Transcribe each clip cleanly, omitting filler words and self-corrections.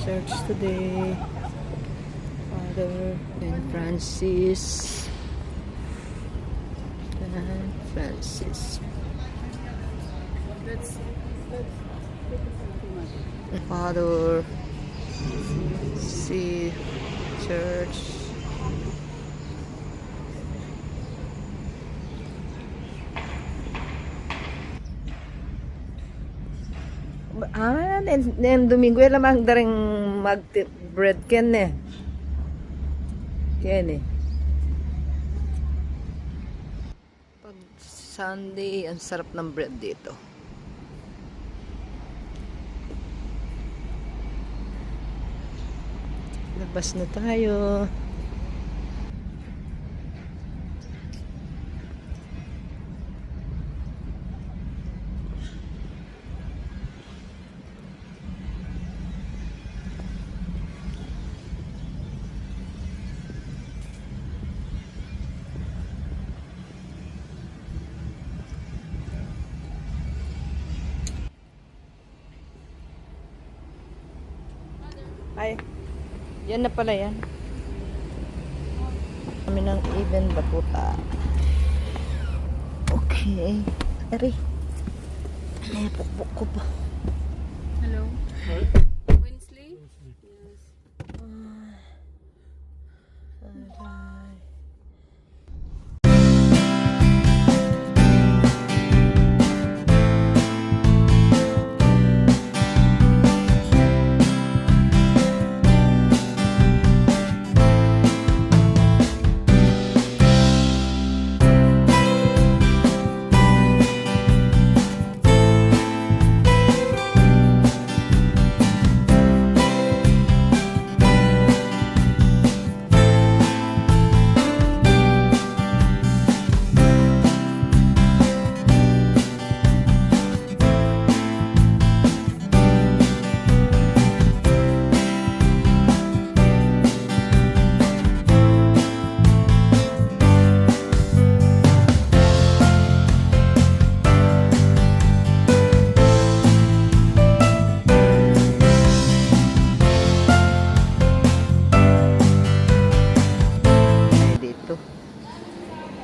church today. Father and Francis. And Francis. Father. See church. Nen Domingo lamang daring mag bread ken ne. Ken eh. Pag Sunday, ang sarap ng bread dito. Labas na tayo. Ay, yan na pala yan. Kami ng Even Batuta. Okay. Ari. Ay, pukpuk ko pa. Hello? Winsley? Yes. Aray.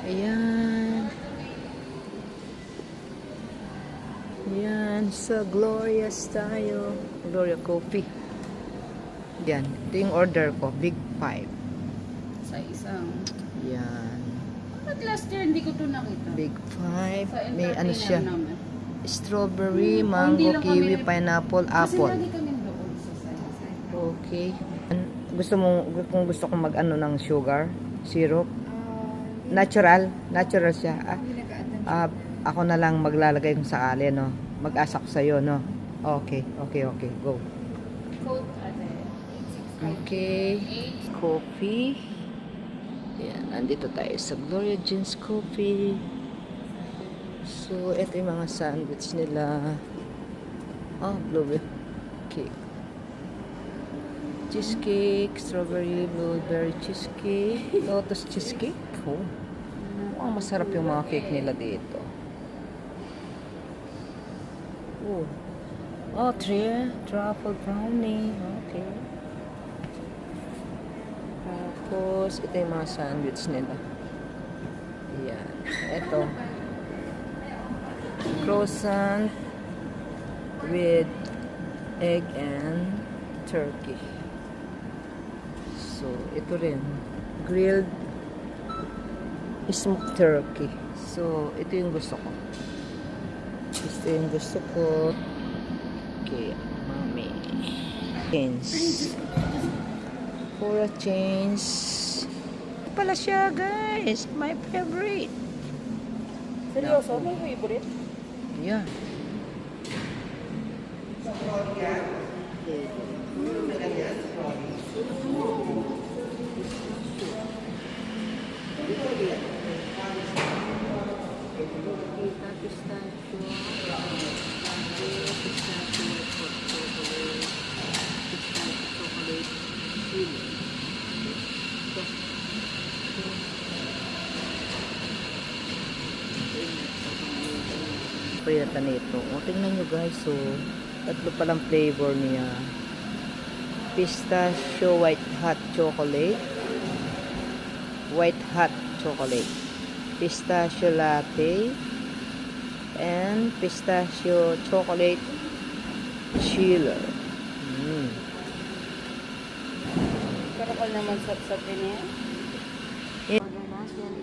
Ayan. Ayan. So, Glorious tayo. Gloria Coffee. Yan. Ito yung order ko. Big 5. Sa isang. Yan. But last year, hindi ko ito nakita. Big 5. Sa May ano entertainer siya. naman. Strawberry, Hindi mango, lang kiwi, kami- pineapple, Kasi apple. lagi kami doon sa side. Okay. Gusto kong mag-ano ng sugar, syrup. Natural siya. Ako na lang maglalagay kung sakali, no. Mag-asa ko sa'yo, no. Okay, go. Code ate. Okay. Coffee. Yan, nandito tayo sa Gloria Jeans Coffee. So, ito yung mga sandwich nila. Blueberry cake. Cheesecake, strawberry, blueberry cheesecake, lotus cheesecake. Ang masarap yung mga cake nila dito. Truffle brownie. Okay. Tapos, ito yung mga sandwich nila. Yan. Ito. Croissant with egg and turkey. So, ito rin. Grilled smoked turkey. So, ito yung gusto ko. Okay, mami. Change. For a change. Ito pala siya, guys. My favorite. Seryoso? May favorite? Yeah. Prinatan nito. O, tingnan nyo guys. So, tatlo palang flavor niya. pistachio white hot chocolate, pistachio latte, and pistachio chocolate chiller. Karakol naman sap-sapin niya.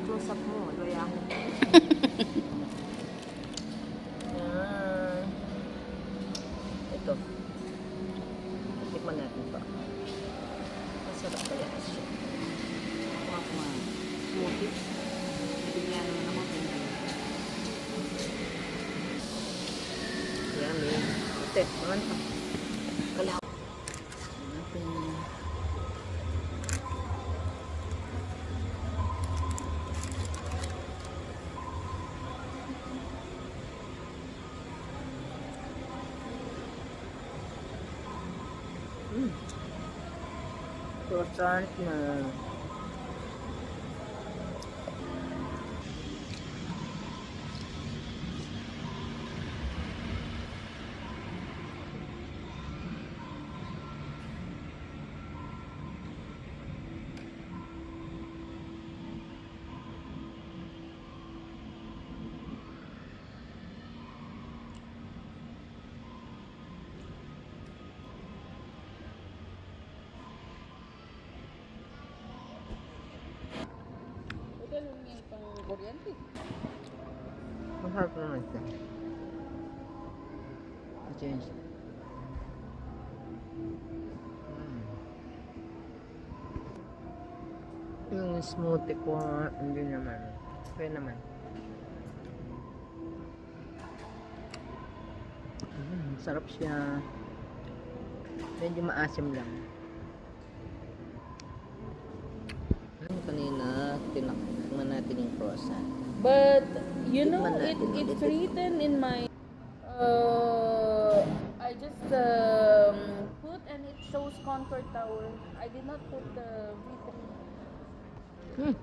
Close up mo, loya ako. Ito. Tikman natin pa. Masarap kaya siya. Smoothie. Bigyan naman ako. Yummy. Ito, naman pa. Kalaw. Natin. Croissant na. Ito lang yung pang kuryente. Masarap naman siya. Change. Yung smoothie ko, hindi naman. Okay naman. Sarap siya. Medyo maasim lang. Kanina, tinakman natin yung croissant. But, you know, Tikman natin it's ulit. written in my, I just put and it shows Concord Tower. I did not put the V3. Hmm.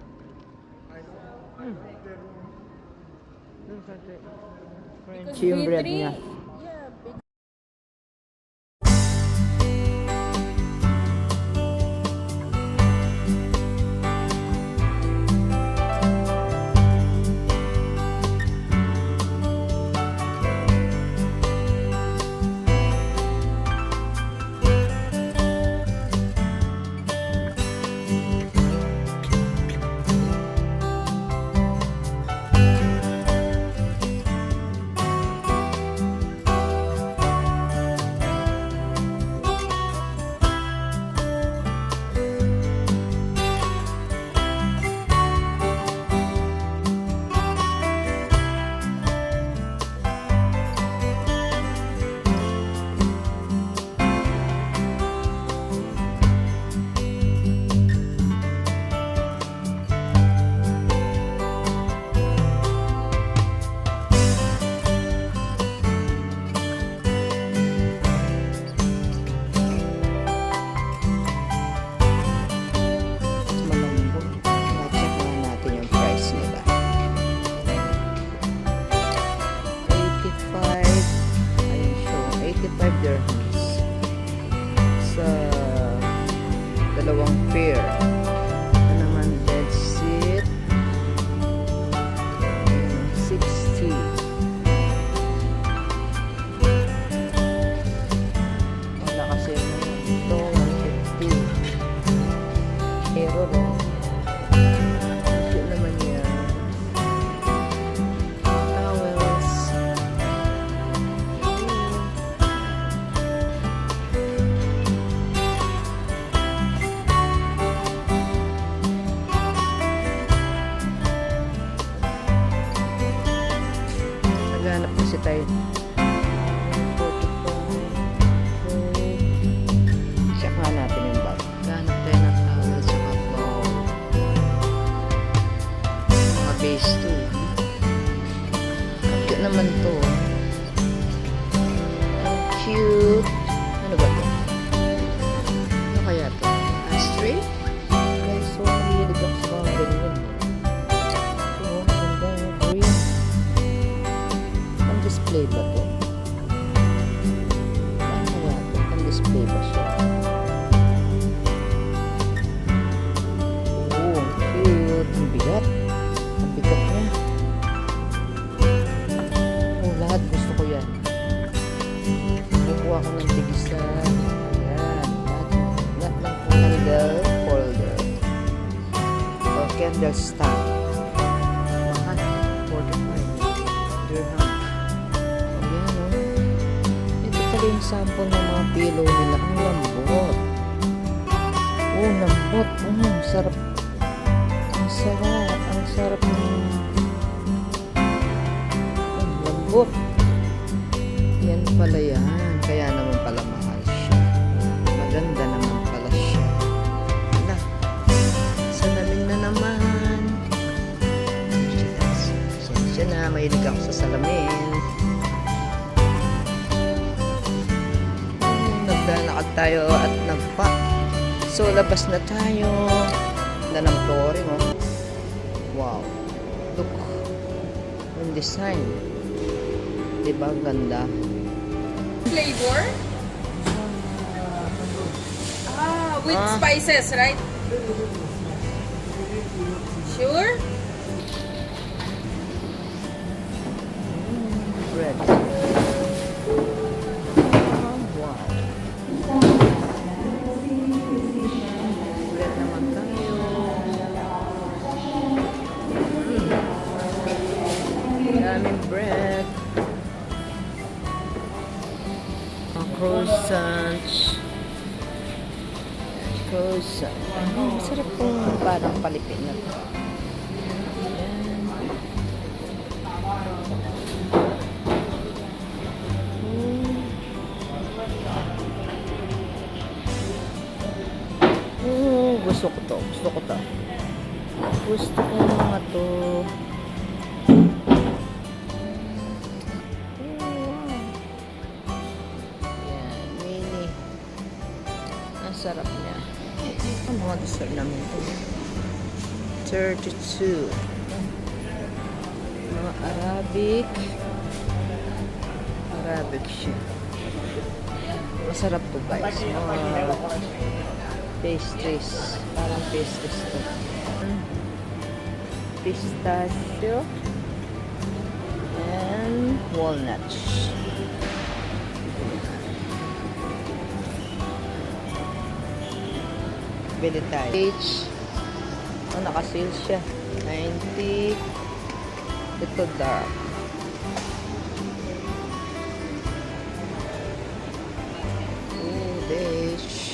Because Crunchy yung bread V3, niya. yeah, big. ng tigisan. Ayan. At ng candle holder. Or candle stand. Mahal. 45 dirham. Ayan o. Ito pala yung sample ng mga pillow nila. Ang lambot. Oh, lambot. Sarap. Ang sarap. Ang sarap ng lambot. Yan pala yan. Kaya naman pala mahal siya. Maganda naman pala siya. Wala. Salamin na naman. Siya na. Mahilig ako sa salamin. Naglalakad tayo at nagpa. So, labas na tayo. Ganda ng flooring, oh. Wow. Look. Yung design. Diba? Ganda. Flavor? With spices, right? Sure? Bread. Wow. Bread naman tayo. Daming bread. Croissant. Croissant. Masarap pong parang palipin na to. Gusto ko to. Gusto ko to. Gusto ko mga to. Sarap niya. Ang mga dessert namin ito. 32. Mga Arabic. Arabic siya. Masarap to guys. Mga pastries. Parang pastries to. Pistachio. And walnuts. Bili tayo. Naka-sale siya. 90. Ito dark.